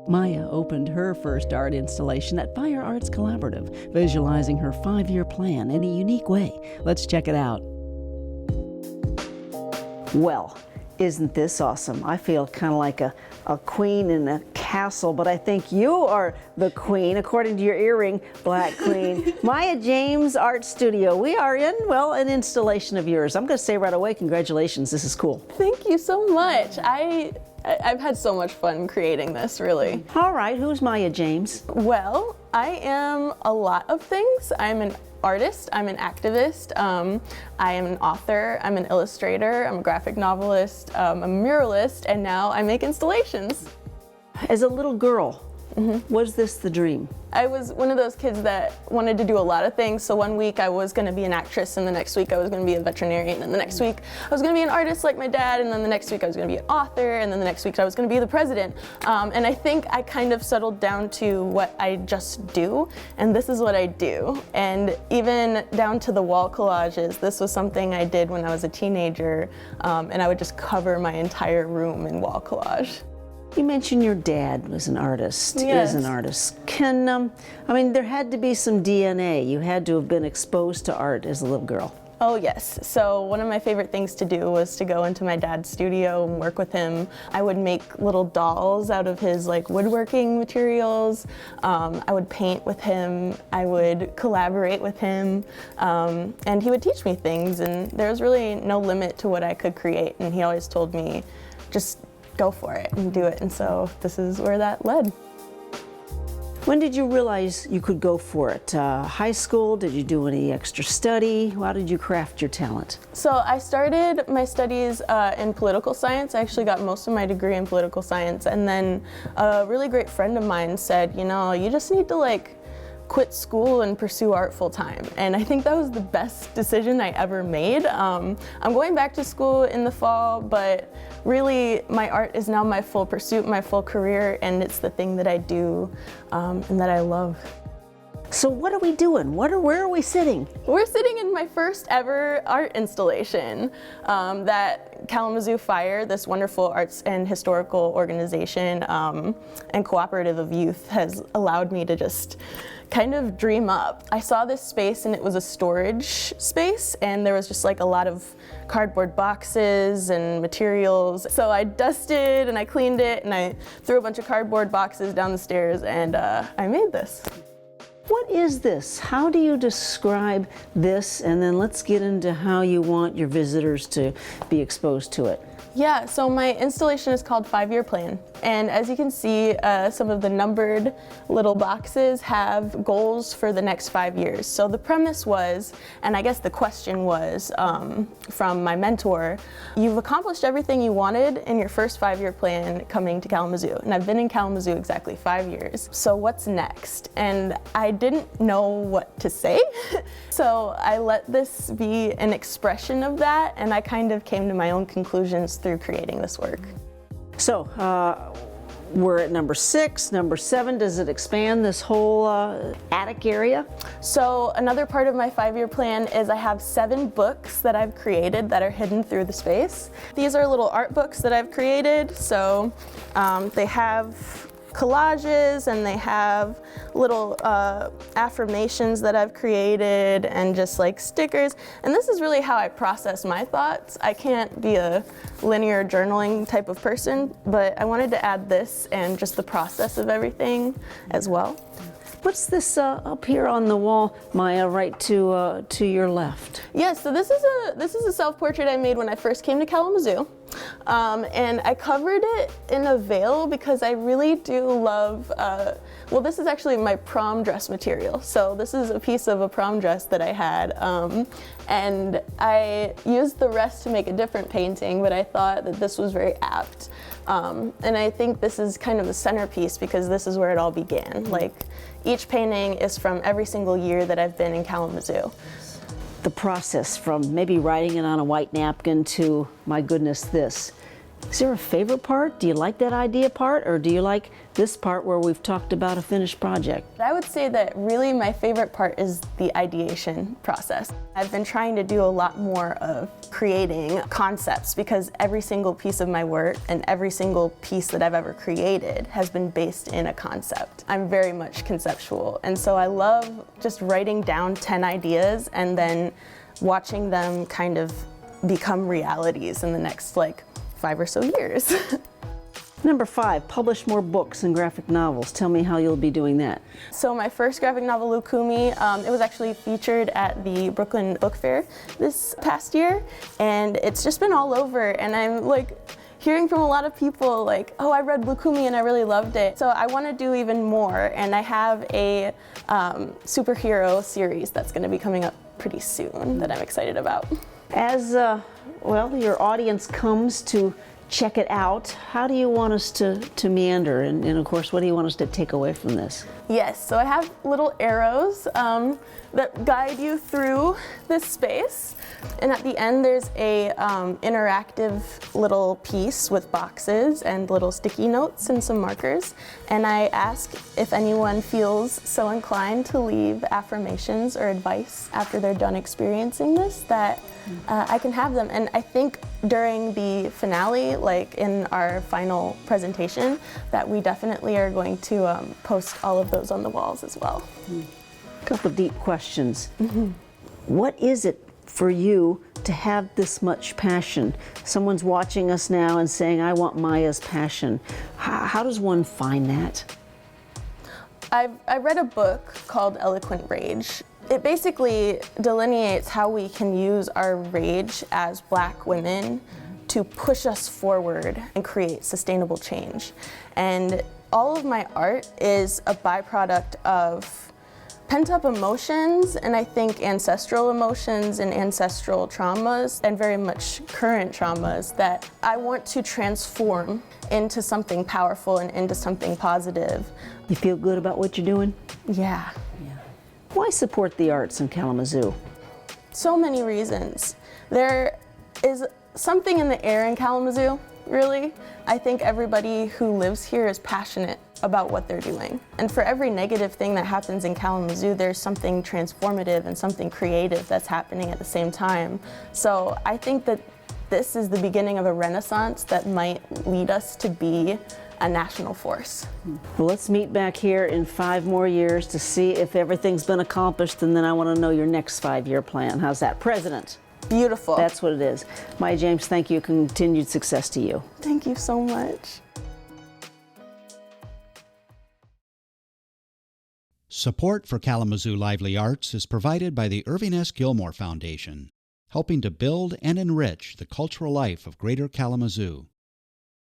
Maya opened her first art installation at Fire Arts Collaborative, visualizing her 5-year plan in a unique way. Let's check it out. Well, isn't this awesome? I feel kind of like a queen in a castle, but I think you are the queen, according to your earring, Black Queen. Maya James Art Studio. We are in, well, an installation of yours. I'm going to say right away, congratulations. This is cool. Thank you so much. I've had so much fun creating this, really. All right, who's Maya James? Well, I am a lot of things. I'm an artist, I'm an activist, I am an author, I'm an illustrator, I'm a graphic novelist, a muralist, and now I make installations. As a little girl, was this the dream? I was one of those kids that wanted to do a lot of things. So one week I was going to be an actress, and the next week I was going to be a veterinarian, and the next week I was going to be an artist like my dad, and then the next week I was going to be an author, and then the next week I was going to be the president. And I think I kind of settled down to what I just do, and this is what I do. And even down to the wall collages, this was something I did when I was a teenager, and I would just cover my entire room in wall collage. You mentioned your dad was an artist, Yes. is an artist. I mean, there had to be some DNA. You had to have been exposed to art as a little girl. Oh yes, so one of my favorite things to do was to go into my dad's studio and work with him. I would make little dolls out of his woodworking materials. I would paint with him, I would collaborate with him, and he would teach me things, and there was really no limit to what I could create, and he always told me, just go for it and do it, and so this is where that led. When did you realize you could go for it? High school? Did you do any extra study? How did you craft your talent? So I started my studies in political science. I actually got most of my degree in political science, and then a really great friend of mine said, you know, you just need to quit school and pursue art full time. And I think that was the best decision I ever made. I'm going back to school in the fall, but really my art is now my full pursuit, my full career, and it's the thing that I do and that I love. So what are we doing? Where are we sitting? We're sitting in my first ever art installation that Kalamazoo Fire, this wonderful arts and historical organization and cooperative of youth, has allowed me to just kind of dream up. I saw this space and it was a storage space, and there was just a lot of cardboard boxes and materials. So I dusted and I cleaned it, and I threw a bunch of cardboard boxes down the stairs, and I made this. What is this? How do you describe this? And then let's get into how you want your visitors to be exposed to it. Yeah, so my installation is called 5-Year Plan. And as you can see, some of the numbered little boxes have goals for the next 5 years. So the premise was, and I guess the question was from my mentor, you've accomplished everything you wanted in your first 5-year plan coming to Kalamazoo. And I've been in Kalamazoo exactly 5 years. So what's next? And I didn't know what to say. So I let this be an expression of that, and I kind of came to my own conclusions through creating this work. So we're at number 6, number 7. Does it expand this whole attic area? So another part of my 5-year plan is I have 7 books that I've created that are hidden through the space. These are little art books that I've created. So they have collages, and they have little affirmations that I've created, and just stickers. And this is really how I process my thoughts. I can't be a linear journaling type of person, but I wanted to add this and just the process of everything as well. What's this up here on the wall, Maya, right to your left? Yes, so this is a self-portrait I made when I first came to Kalamazoo. And I covered it in a veil because I really do love, well, this is actually my prom dress material. So this is a piece of a prom dress that I had. And I used the rest to make a different painting, but I thought that this was very apt. And I think this is kind of the centerpiece because this is where it all began. Each painting is from every single year that I've been in Kalamazoo. The process from maybe writing it on a white napkin to, my goodness, this. Is there a favorite part? Do you like that idea part, or do you like this part where we've talked about a finished project? I would say that really my favorite part is the ideation process. I've been trying to do a lot more of creating concepts because every single piece of my work and every single piece that I've ever created has been based in a concept. I'm very much conceptual, and so I love just writing down 10 ideas and then watching them kind of become realities in the next 5 or so years. Number 5, publish more books and graphic novels. Tell me how you'll be doing that. So my first graphic novel, Lukumi, it was actually featured at the Brooklyn Book Fair this past year, and it's just been all over, and I'm hearing from a lot of people oh, I read Lukumi and I really loved it. So I want to do even more, and I have a superhero series that's going to be coming up pretty soon that I'm excited about. As your audience comes to check it out, how do you want us to meander? And of course, what do you want us to take away from this? Yes, so I have little arrows that guide you through this space. And at the end, there's a interactive little piece with boxes and little sticky notes and some markers. And I ask if anyone feels so inclined to leave affirmations or advice after they're done experiencing this, that I can have them. And I think during the finale, in our final presentation, that we definitely are going to post all of those on the walls as well. A couple of deep questions. What is it for you to have this much passion? Someone's watching us now and saying, I want Maya's passion. How does one find that? I read a book called Eloquent Rage. It basically delineates how we can use our rage as Black women to push us forward and create sustainable change. And all of my art is a byproduct of pent-up emotions, and I think ancestral emotions and ancestral traumas, and very much current traumas that I want to transform into something powerful and into something positive. You feel good about what you're doing? Yeah. Why support the arts in Kalamazoo? So many reasons. There is something in the air in Kalamazoo, really. I think everybody who lives here is passionate about what they're doing. And for every negative thing that happens in Kalamazoo, there's something transformative and something creative that's happening at the same time. So I think that this is the beginning of a renaissance that might lead us to be a national force. Well, let's meet back here in 5 more years to see if everything's been accomplished, and then I want to know your next 5-year plan. How's that? President. Beautiful. That's what it is. Maya James, thank you. Continued success to you. Thank you so much. Support for Kalamazoo Lively Arts is provided by the Irving S. Gilmore Foundation, helping to build and enrich the cultural life of Greater Kalamazoo.